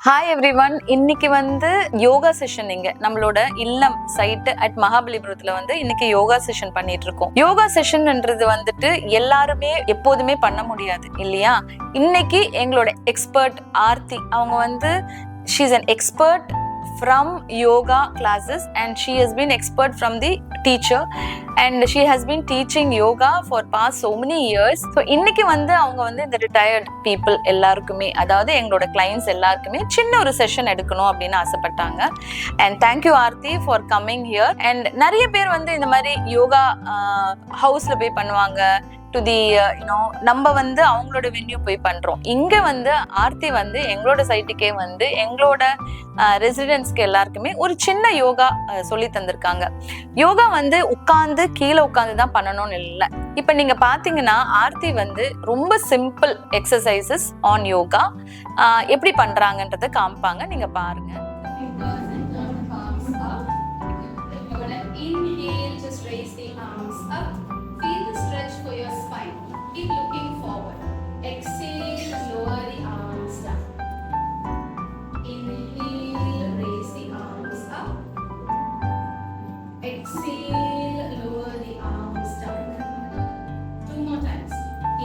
Hi everyone. இன்னைக்கு yoga session இங்க நம்மளோட இல்லம் சைட் அட் மகாபலிபுரத்துல இன்னைக்கு யோகா செஷன் பண்ணிட்டு இருக்கோம். யோகா செஷன்ன்றது எல்லாருமே எப்போதுமே பண்ண முடியாது இல்லையா? இன்னைக்கு எங்களோட எக்ஸ்பர்ட் ஆர்த்தி அவங்க she is an expert from yoga classes and she has been expert from the teacher and she has been teaching yoga for past so many years. So இன்னைக்கு அவங்க இந்த retired people எல்லாருக்குமே, அதாவது எங்களோட clients எல்லாருக்குமே சின்ன ஒரு செஷன் எடுக்கணும் அப்படின்னு ஆசைப்பட்டாங்க. and thank you Aarthi for coming here. and நிறைய பேர் இந்த மாதிரி யோகா ஹவுஸ்ல போய் பண்ணுவாங்க, டு தி நம்ம அவங்களோட வென்யூ போய் பண்றோம். இங்க ஆர்த்தி எங்களோட சைட்டுக்கே எங்களோட ரெசிடென்ட்ஸ்க்கு எல்லாருக்குமே ஒரு சின்ன யோகா சொல்லி தந்திருக்காங்க. யோகா உட்கார்ந்து கீழே உட்கார்ந்து தான் பண்ணணும்னு இல்லை. இப்ப நீங்க பாத்தீங்கன்னா ஆர்த்தி ரொம்ப சிம்பிள் எக்ஸசைசஸ் ஆன் யோகா எப்படி பண்றாங்கன்றத காமிப்பாங்க, நீங்க பாருங்க. Inhale, just raise the arms up. Feel the stretch for your spine. Keep looking forward. Exhale, lower the arms down. Inhale, raise the arms up. Exhale, lower the arms down. Two more times.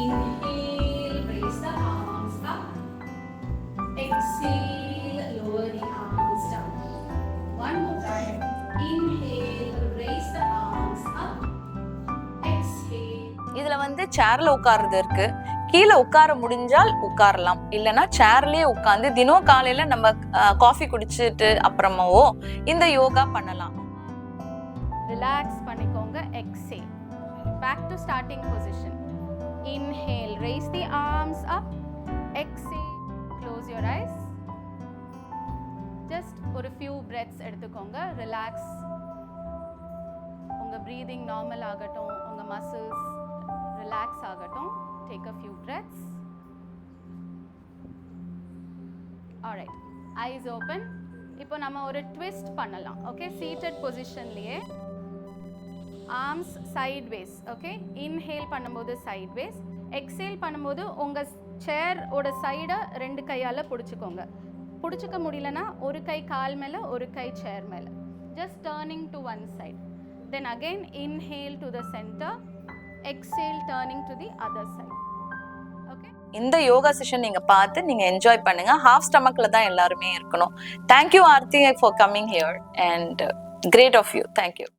Inhale, raise the arms up. Exhale, lower the arms down. One more time. Inhale, raise the arms up. Exhale. இதுல சேர்ல உட்கார்றது இருக்கு. கீழே உட்கார முடிஞ்சால் உட்காரலாம், இல்லைன்னா சேர்லயே உட்கார்ந்து தினம் காலையில நம்ம காஃபி குடிச்சிட்டு அப்புறமாவோ இந்த யோகா பண்ணலாம். ரிலாக்ஸ் பண்ணிக்கோங்க. Exhale, back to starting position. Inhale, raise the arms up. Exhale, close your eyes. Just ஒரு few breaths எடுத்துக்கோங்க. ரிலாக்ஸ். உங்க breathing நார்மல் ஆகட்டும், உங்க muscles ரிலாக்ஸ் ஆகட்டும். Take a few breaths. Alright, eyes open. இப்போ நம்ம ஒரு ட்விஸ்ட் பண்ணலாம். ஓகே, சீட்டட் பொசிஷன்லயே ஆர்ம்ஸ் சைட்வேஸ். ஓகே, இன்ஹேல் பண்ணும்போது சைட்வேஸ், எக்ஸேல் பண்ணும்போது உங்க சேர் ஓட சைடை ரெண்டு கையால பிடிச்சுக்கோங்க. பிடிச்சிக்க முடியலன்னா ஒரு கை கால் மேல, ஒரு கை சேர் மேல. Just turning to one side. Then again inhale to the centre, exhale turning to the other side. Okay, இந்த யோகா செஷன் நீங்க பார்த்து நீங்க என்ஜாய் பண்ணுங்க. ஹாஃப் ஸ்டமக்ல தான் எல்லாருமே இருக்கணும். Thank you Aarti for coming here and great of you. Thank you.